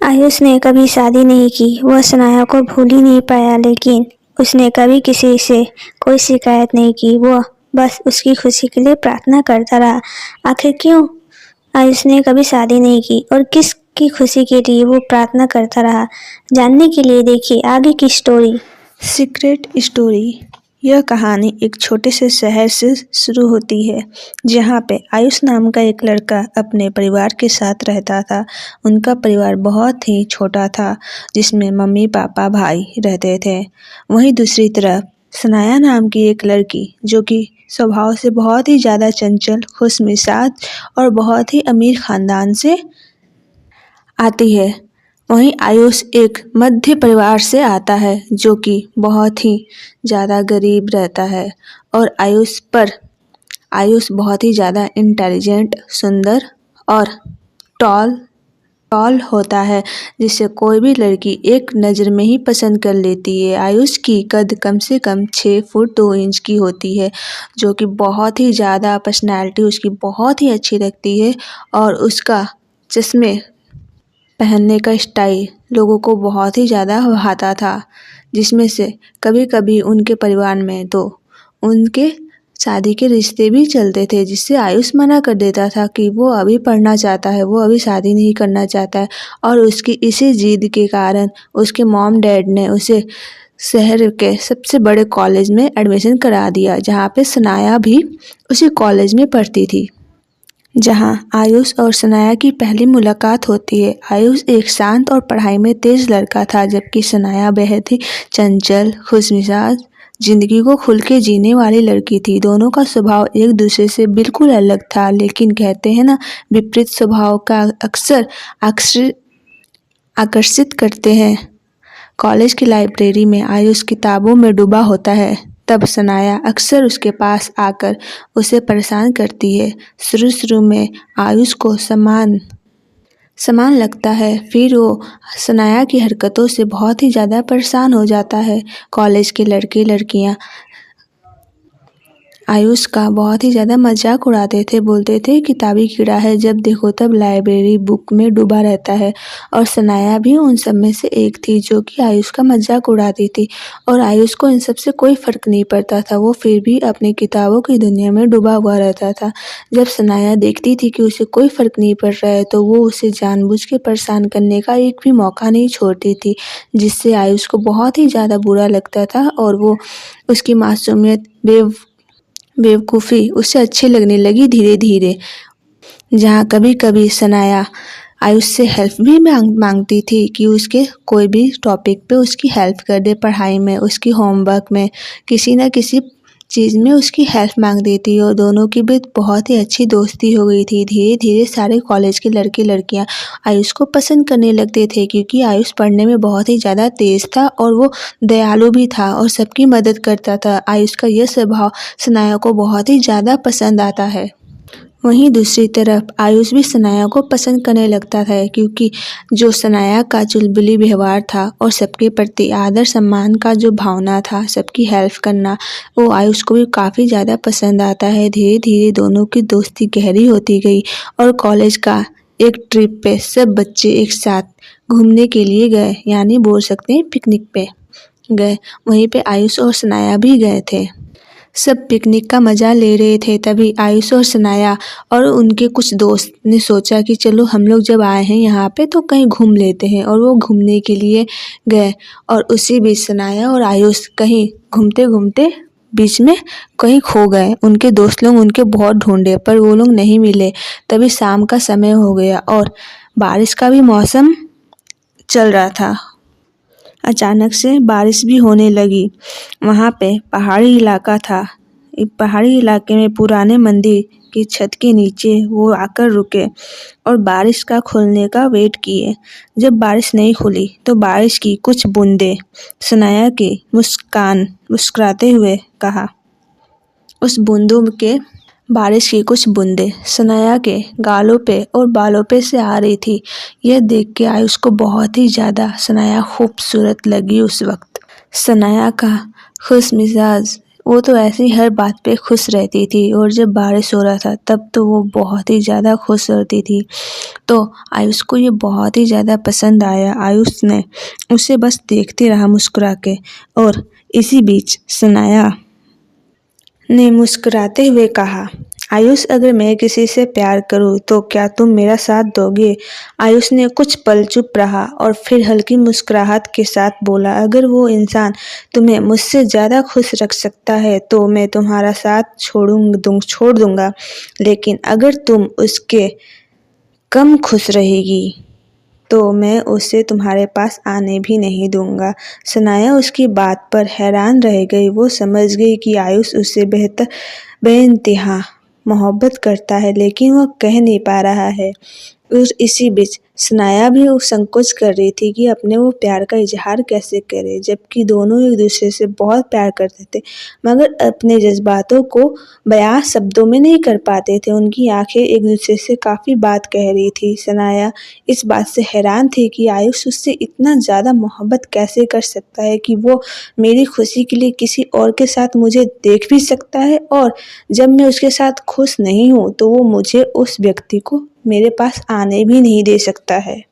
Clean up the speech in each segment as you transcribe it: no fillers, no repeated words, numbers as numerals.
आयुष ने कभी शादी नहीं की। वह सनाया को भूल ही नहीं पाया, लेकिन उसने कभी किसी से कोई शिकायत नहीं की। वह बस उसकी खुशी के लिए प्रार्थना करता रहा। आखिर क्यों आयुष ने कभी शादी नहीं की और किसकी खुशी के लिए वो प्रार्थना करता रहा? जानने के लिए देखिए आगे की स्टोरी। Secret story. यह कहानी एक छोटे से शहर से शुरू होती है, जहाँ पे आयुष नाम का एक लड़का अपने परिवार के साथ रहता था। उनका परिवार बहुत ही छोटा था, जिसमें मम्मी पापा भाई रहते थे। वहीं दूसरी तरफ सनाया नाम की एक लड़की, जो कि स्वभाव से बहुत ही ज़्यादा चंचल, खुशमिजाज और बहुत ही अमीर खानदान से आती है। वहीं आयुष एक मध्य परिवार से आता है, जो कि बहुत ही ज़्यादा गरीब रहता है। और आयुष बहुत ही ज़्यादा इंटेलिजेंट, सुंदर और टॉल टॉल होता है, जिसे कोई भी लड़की एक नज़र में ही पसंद कर लेती है। आयुष की कद कम से कम 6 फुट 2 इंच की होती है, जो कि बहुत ही ज़्यादा पर्सनैलिटी उसकी बहुत ही अच्छी लगती है। और उसका चश्मे पहनने का स्टाइल लोगों को बहुत ही ज़्यादा भाता था, जिसमें से कभी कभी उनके परिवार में तो उनके शादी के रिश्ते भी चलते थे, जिससे आयुष मना कर देता था कि वो अभी पढ़ना चाहता है, वो अभी शादी नहीं करना चाहता है। और उसकी इसी जिद के कारण उसके मॉम डैड ने उसे शहर के सबसे बड़े कॉलेज में एडमिशन करा दिया, जहाँ पे सनाया भी उसी कॉलेज में पढ़ती थी, जहां आयुष और सनाया की पहली मुलाकात होती है। आयुष एक शांत और पढ़ाई में तेज लड़का था, जबकि सनाया बेहद ही चंचल, खुशमिजाज, जिंदगी को खुल के जीने वाली लड़की थी। दोनों का स्वभाव एक दूसरे से बिल्कुल अलग था, लेकिन कहते हैं ना, विपरीत स्वभाव का अक्सर आकर्षित करते हैं। कॉलेज की लाइब्रेरी में आयुष किताबों में डूबा होता है, तब सनाया अक्सर उसके पास आकर उसे परेशान करती है। शुरू में आयुष को समान लगता है, फिर वो सनाया की हरकतों से बहुत ही ज़्यादा परेशान हो जाता है। कॉलेज के लड़के लड़कियां आयुष का बहुत ही ज़्यादा मजाक उड़ाते थे, बोलते थे किताबी कीड़ा है, जब देखो तब लाइब्रेरी बुक में डूबा रहता है। और सनाया भी उन सब में से एक थी, जो कि आयुष का मजाक उड़ाती थी। और आयुष को इन सब से कोई फ़र्क नहीं पड़ता था, वो फिर भी अपनी किताबों की दुनिया में डूबा हुआ रहता था। जब सनाया देखती थी कि उसे कोई फ़र्क नहीं पड़ रहा है, तो वो उसे जानबूझ के परेशान करने का एक भी मौका नहीं छोड़ती थी, जिससे आयुष को बहुत ही ज़्यादा बुरा लगता था। और वो उसकी मासूमियत, बेवकूफ़ी उसे अच्छी लगने लगी धीरे धीरे। जहाँ कभी कभी सनाया आयुष से हेल्प भी मांगती थी कि उसके कोई भी टॉपिक पे उसकी हेल्प कर दे, पढ़ाई में, उसकी होमवर्क में, किसी न किसी चीज़ में उसकी हेल्प मांग देती। और दोनों की भी बहुत ही अच्छी दोस्ती हो गई थी। धीरे धीरे सारे कॉलेज के लड़के लड़कियां आयुष को पसंद करने लगते थे, क्योंकि आयुष पढ़ने में बहुत ही ज़्यादा तेज़ था और वो दयालु भी था और सबकी मदद करता था। आयुष का यह स्वभाव सनाया को बहुत ही ज़्यादा पसंद आता है। वहीं दूसरी तरफ आयुष भी सनाया को पसंद करने लगता था, क्योंकि जो सनाया का चुलबुली व्यवहार था और सबके प्रति आदर सम्मान का जो भावना था, सबकी हेल्प करना, वो आयुष को भी काफ़ी ज़्यादा पसंद आता है। धीरे धीरे दोनों की दोस्ती गहरी होती गई और कॉलेज का एक ट्रिप पे सब बच्चे एक साथ घूमने के लिए गए, यानी बोल सकते हैं पिकनिक पे गए। वहीं पे आयुष और सनाया भी गए थे। सब पिकनिक का मज़ा ले रहे थे, तभी आयुष और सनाया और उनके कुछ दोस्त ने सोचा कि चलो हम लोग जब आए हैं यहाँ पे तो कहीं घूम लेते हैं। और वो घूमने के लिए गए और उसी बीच सनाया और आयुष कहीं घूमते घूमते बीच में कहीं खो गए। उनके दोस्त लोग उनके बहुत ढूंढे, पर वो लोग नहीं मिले। तभी शाम का समय हो गया और बारिश का भी मौसम चल रहा था। अचानक से बारिश भी होने लगी। वहाँ पे पहाड़ी इलाका था। पहाड़ी इलाके में पुराने मंदिर की छत के नीचे वो आकर रुके और बारिश का खुलने का वेट किए। जब बारिश नहीं खुली तो बारिश की कुछ बूंदें सनाया की मुस्कुराते हुए कहा। उस बूंदों के बारिश की कुछ बूंदें सनाया के गालों पे और बालों पे से आ रही थी। यह देख के आयुष को बहुत ही ज़्यादा सनाया खूबसूरत लगी। उस वक्त सनाया का खुश मिजाज वो तो ऐसे ही हर बात पे खुश रहती थी और जब बारिश हो रहा था तब तो वो बहुत ही ज़्यादा खुश होती थी। तो आयुष को ये बहुत ही ज़्यादा पसंद आया। आयुष ने उसे बस देखते रहा मुस्कुरा के। और इसी बीच सनाया ने मुस्कुराते हुए कहा, आयुष अगर मैं किसी से प्यार करूं तो क्या तुम मेरा साथ दोगे? आयुष ने कुछ पल चुप रहा और फिर हल्की मुस्कुराहट के साथ बोला, अगर वो इंसान तुम्हें मुझसे ज़्यादा खुश रख सकता है तो मैं तुम्हारा साथ छोड़ दूंगा, लेकिन अगर तुम उसके कम खुश रहेगी तो मैं उसे तुम्हारे पास आने भी नहीं दूंगा। सनाया उसकी बात पर हैरान रह गई। वो समझ गई कि आयुष उससे बेइंतहा मोहब्बत करता है, लेकिन वो कह नहीं पा रहा है। और इसी बीच सनाया भी वो संकोच कर रही थी कि अपने वो प्यार का इजहार कैसे करे, जबकि दोनों एक दूसरे से बहुत प्यार करते थे, मगर अपने जज्बातों को बयां शब्दों में नहीं कर पाते थे। उनकी आंखें एक दूसरे से काफ़ी बात कह रही थी। सनाया इस बात से हैरान थी कि आयुष उससे इतना ज़्यादा मोहब्बत कैसे कर सकता है कि वो मेरी खुशी के लिए किसी और के साथ मुझे देख भी सकता है, और जब मैं उसके साथ खुश नहीं हूँ तो वो मुझे उस व्यक्ति को मेरे पास आने भी नहीं दे सकता है।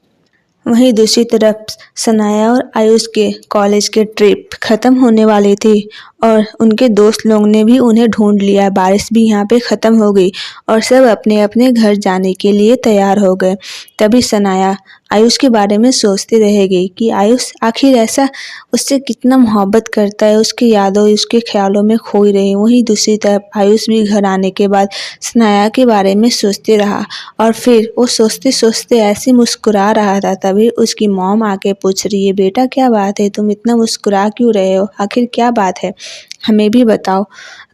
वहीं दूसरी तरफ सनाया और आयुष के कॉलेज के ट्रिप ख़त्म होने वाली थी और उनके दोस्त लोग ने भी उन्हें ढूंढ लिया। बारिश भी यहाँ पे ख़त्म हो गई और सब अपने अपने घर जाने के लिए तैयार हो गए। तभी सनाया आयुष के बारे में सोचती रह गई कि आयुष आखिर ऐसा उससे कितना मोहब्बत करता है। उसकी यादों उसके ख्यालों में खोई रही। वहीं दूसरी तरफ आयुष भी घर आने के बाद सनाया के बारे में सोचते रहा और फिर वो सोचते सोचते ऐसे मुस्कुरा रहा था। तभी उसकी मॉम आके पूछ रही है, बेटा क्या बात है, तुम इतना मुस्कुरा क्यों रहे हो, आखिर क्या बात है, हमें भी बताओ,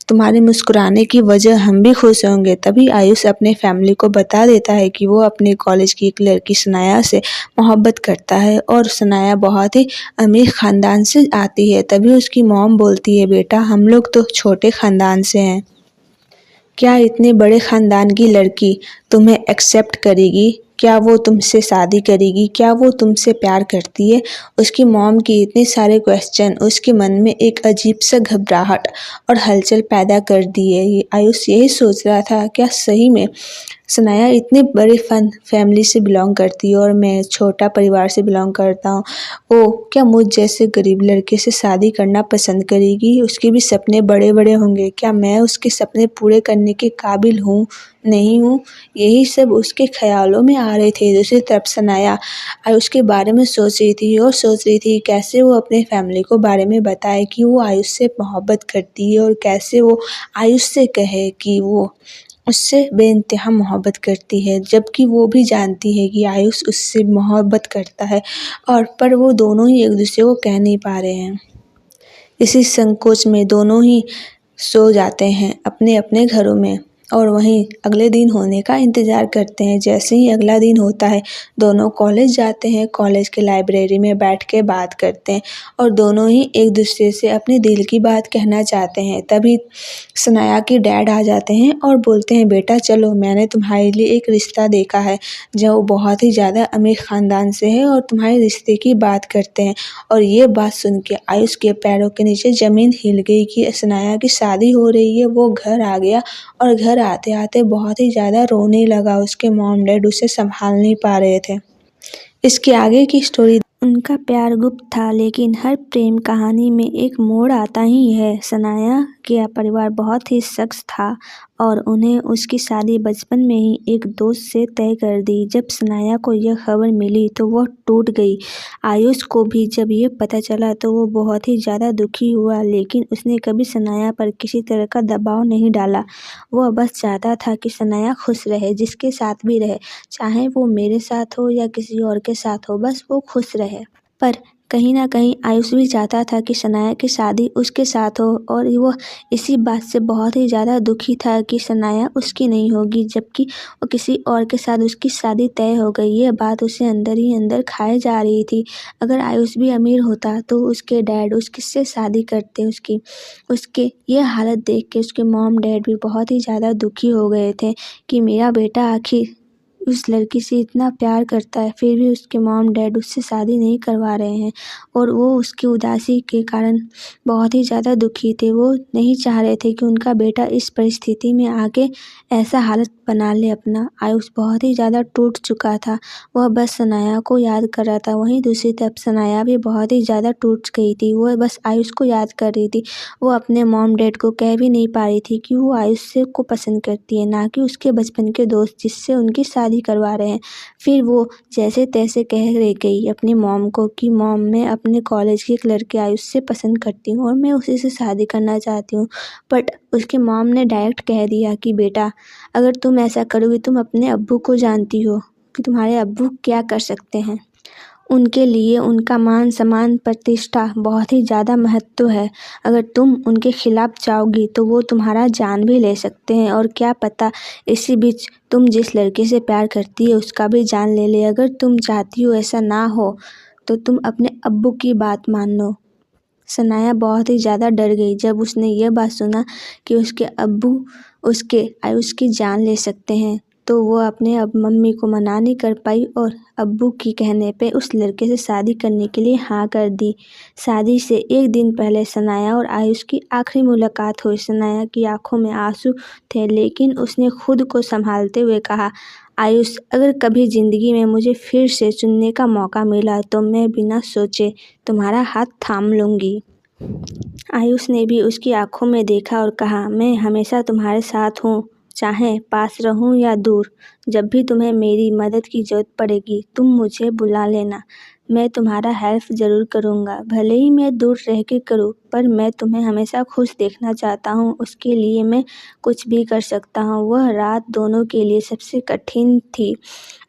तुम्हारे मुस्कुराने की वजह हम भी खुश होंगे। तभी आयुष अपने फैमिली को बता देता है कि वो अपने कॉलेज की एक लड़की सनाया से मोहब्बत करता है और सनाया बहुत ही अमीर ख़ानदान से आती है। तभी उसकी मॉम बोलती है, बेटा हम लोग तो छोटे ख़ानदान से हैं, क्या इतने बड़े ख़ानदान की लड़की तुम्हें एक्सेप्ट करेगी? क्या वो तुमसे शादी करेगी? क्या वो तुमसे प्यार करती है? उसकी मॉम की इतने सारे क्वेश्चन उसके मन में एक अजीब सा घबराहट और हलचल पैदा कर दी है। आयुष यही सोच रहा था, क्या सही में सनाया इतने बड़े फैमिली से बिलोंग करती है और मैं छोटा परिवार से बिलोंग करता हूँ। वो क्या मुझ जैसे गरीब लड़के से शादी करना पसंद करेगी? उसके भी सपने बड़े बड़े होंगे। क्या मैं उसके सपने पूरे करने के काबिल हूँ, नहीं हूँ? यही सब उसके ख्यालों में आ रहे थे। दूसरी तरफ सनाया आयुष के बारे में सोच रही थी और सोच रही थी कैसे वो अपने फैमिली को बारे में बताए कि वो आयुष से मोहब्बत करती है और कैसे वो आयुष से कहे कि वो उससे बेइंतहा मोहब्बत करती है, जबकि वो भी जानती है कि आयुष उससे मोहब्बत करता है, और पर वो दोनों ही एक दूसरे को कह नहीं पा रहे हैं। इसी संकोच में दोनों ही सो जाते हैं अपने अपने घरों में और वहीं अगले दिन होने का इंतज़ार करते हैं। जैसे ही अगला दिन होता है दोनों कॉलेज जाते हैं। कॉलेज के लाइब्रेरी में बैठ के बात करते हैं और दोनों ही एक दूसरे से अपने दिल की बात कहना चाहते हैं। तभी सनाया के डैड आ जाते हैं और बोलते हैं, बेटा चलो, मैंने तुम्हारे लिए एक रिश्ता देखा है जो बहुत ही ज़्यादा अमीर ख़ानदान से है और तुम्हारे रिश्ते की बात करते हैं। और ये बात सुन के आयुष के पैरों के नीचे ज़मीन हिल गई कि सनाया की शादी हो रही है। वो घर आ गया और घर आते आते बहुत ही ज़्यादा रोने लगा। उसके मॉम डैड उसे संभाल नहीं पा रहे थे। इसके आगे की स्टोरी उनका प्यार गुप्त था, लेकिन हर प्रेम कहानी में एक मोड़ आता ही है। सनाया का परिवार बहुत ही सख्त था और उन्हें उसकी शादी बचपन में ही एक दोस्त से तय कर दी। जब सनाया को यह खबर मिली तो वह टूट गई। आयुष को भी जब ये पता चला तो वो बहुत ही ज़्यादा दुखी हुआ, लेकिन उसने कभी सनाया पर किसी तरह का दबाव नहीं डाला। वह बस चाहता था कि सनाया खुश रहे, जिसके साथ भी रहे, चाहे वो मेरे साथ हो या किसी और के साथ हो, बस वो खुश रहे। पर कहीं ना कहीं आयुष भी चाहता था कि सनाया की शादी उसके साथ हो और वह इसी बात से बहुत ही ज़्यादा दुखी था कि सनाया उसकी नहीं होगी, जबकि वो किसी और के साथ उसकी शादी तय हो गई। ये बात उसे अंदर ही अंदर खाए जा रही थी। अगर आयुष भी अमीर होता तो उसके डैड उससे शादी करते। उसके ये हालत देख के उसके मॉम डैड भी बहुत ही ज़्यादा दुखी हो गए थे कि मेरा बेटा आखिर उस लड़की से इतना प्यार करता है, फिर भी उसके मॉम डैड उससे शादी नहीं करवा रहे हैं और वो उसकी उदासी के कारण बहुत ही ज़्यादा दुखी थे। वो नहीं चाह रहे थे कि उनका बेटा इस परिस्थिति में आके ऐसा हालत बना ले अपना। आयुष बहुत ही ज़्यादा टूट चुका था, वह बस सनाया को याद कर रहा था। वहीं दूसरी तरफ सनाया भी बहुत ही ज़्यादा टूट गई थी, वह बस आयुष को याद कर रही थी। वो अपने मॉम डैड को कह भी नहीं पा रही थी कि वो आयुष को पसंद करती है, ना कि उसके बचपन के दोस्त जिससे उनकी शादी करवा रहे हैं। फिर वो जैसे तैसे कह रही गई अपनी मॉम को कि मॉम, मैं अपने कॉलेज के एक लड़के आयुष से पसंद करती हूँ और मैं उसी से शादी करना चाहती हूँ। बट उसके मॉम ने डायरेक्ट कह दिया कि बेटा, अगर तुम ऐसा करोगी, तुम अपने अब्बू को जानती हो कि तुम्हारे अब्बू क्या कर सकते हैं। उनके लिए उनका मान सम्मान प्रतिष्ठा बहुत ही ज़्यादा महत्व है। अगर तुम उनके खिलाफ जाओगी तो वो तुम्हारा जान भी ले सकते हैं और क्या पता इसी बीच तुम जिस लड़के से प्यार करती है उसका भी जान ले ले। अगर तुम चाहती हो ऐसा ना हो तो तुम अपने अब्बू की बात मान लो। सनाया बहुत ही ज़्यादा डर गई जब उसने ये बात सुना कि उसके अब्बू उसके आयुष की जान ले सकते हैं। तो वो अपने अब मम्मी को मना नहीं कर पाई और अब्बू की कहने पे उस लड़के से शादी करने के लिए हाँ कर दी। शादी से एक दिन पहले सनाया और आयुष की आखिरी मुलाकात हुई। सनाया की आंखों में आंसू थे, लेकिन उसने खुद को संभालते हुए कहा, आयुष, अगर कभी ज़िंदगी में मुझे फिर से चुनने का मौका मिला तो मैं बिना सोचे तुम्हारा हाथ थाम लूँगी। आयुष ने भी उसकी आंखों में देखा और कहा, मैं हमेशा तुम्हारे साथ हूँ, चाहे पास रहूं या दूर। जब भी तुम्हें मेरी मदद की ज़रूरत पड़ेगी तुम मुझे बुला लेना। मैं तुम्हारा हेल्प ज़रूर करूँगा, भले ही मैं दूर रह के करूँ, पर मैं तुम्हें हमेशा खुश देखना चाहता हूँ। उसके लिए मैं कुछ भी कर सकता हूँ। वह रात दोनों के लिए सबसे कठिन थी।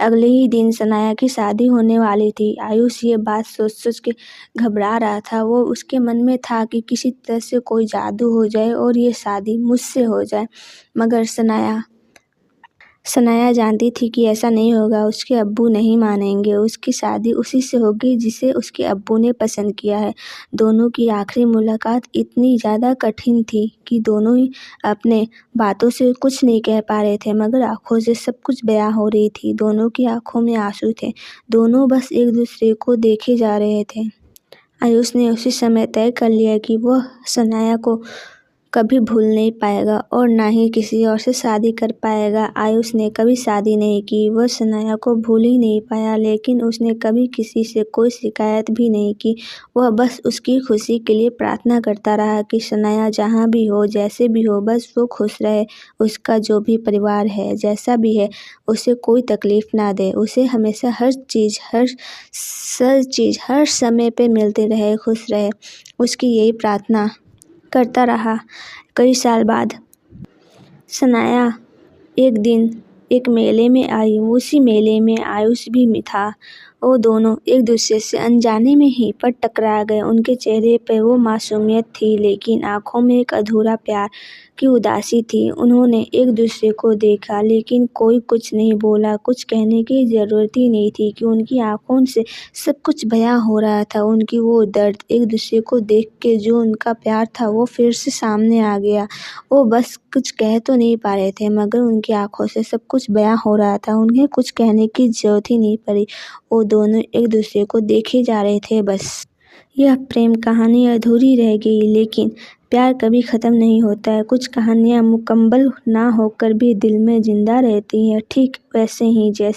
अगले ही दिन सनाया की शादी होने वाली थी। आयुष ये बात सोच सोच के घबरा रहा था। वो उसके मन में था कि किसी तरह से कोई जादू हो जाए और ये शादी मुझसे हो जाए, मगर सनाया जानती थी कि ऐसा नहीं होगा। उसके अब्बू नहीं मानेंगे। उसकी शादी उसी से होगी जिसे उसके अब्बू ने पसंद किया है। दोनों की आखिरी मुलाकात इतनी ज़्यादा कठिन थी कि दोनों ही अपने बातों से कुछ नहीं कह पा रहे थे, मगर आंखों से सब कुछ बयां हो रही थी। दोनों की आंखों में आंसू थे। दोनों बस एक दूसरे को देखे जा रहे थे। आयुष ने उसी समय तय कर लिया कि वह सनाया को कभी भूल नहीं पाएगा और ना ही किसी और से शादी कर पाएगा। आयुष ने कभी शादी नहीं की, वह सनाया को भूल ही नहीं पाया, लेकिन उसने कभी किसी से कोई शिकायत भी नहीं की। वह बस उसकी खुशी के लिए प्रार्थना करता रहा कि सनाया जहाँ भी हो, जैसे भी हो, बस वो खुश रहे। उसका जो भी परिवार है, जैसा भी है, उसे कोई तकलीफ ना दे। उसे हमेशा हर चीज़ हर समय पे मिलती रहे, खुश रहे। उसकी यही प्रार्थना करता रहा। कई साल बाद सनाया एक दिन एक मेले में आई। उसी मेले में आयुष भी था। वो दोनों एक दूसरे से अनजाने में ही पर टकरा गए। उनके चेहरे पर वो मासूमियत थी, लेकिन आंखों में एक अधूरा प्यार की उदासी थी। उन्होंने एक दूसरे को देखा, लेकिन कोई कुछ नहीं बोला। कुछ कहने की ज़रूरत ही नहीं थी कि उनकी आंखों से सब कुछ बयां हो रहा था। उनकी वो दर्द, एक दूसरे को देख के जो उनका प्यार था वो फिर से सामने आ गया। वो बस कुछ कह तो नहीं पा रहे थे, मगर उनकी आंखों से सब कुछ बयां हो रहा था। उन्हें कुछ कहने की ज़रूरत ही नहीं पड़ी। वो दोनों एक दूसरे को देखे जा रहे थे बस। यह प्रेम कहानी अधूरी रह गई, लेकिन प्यार कभी ख़त्म नहीं होता है। कुछ कहानियाँ मुकम्मल ना होकर भी दिल में ज़िंदा रहती हैं, ठीक वैसे ही जैसे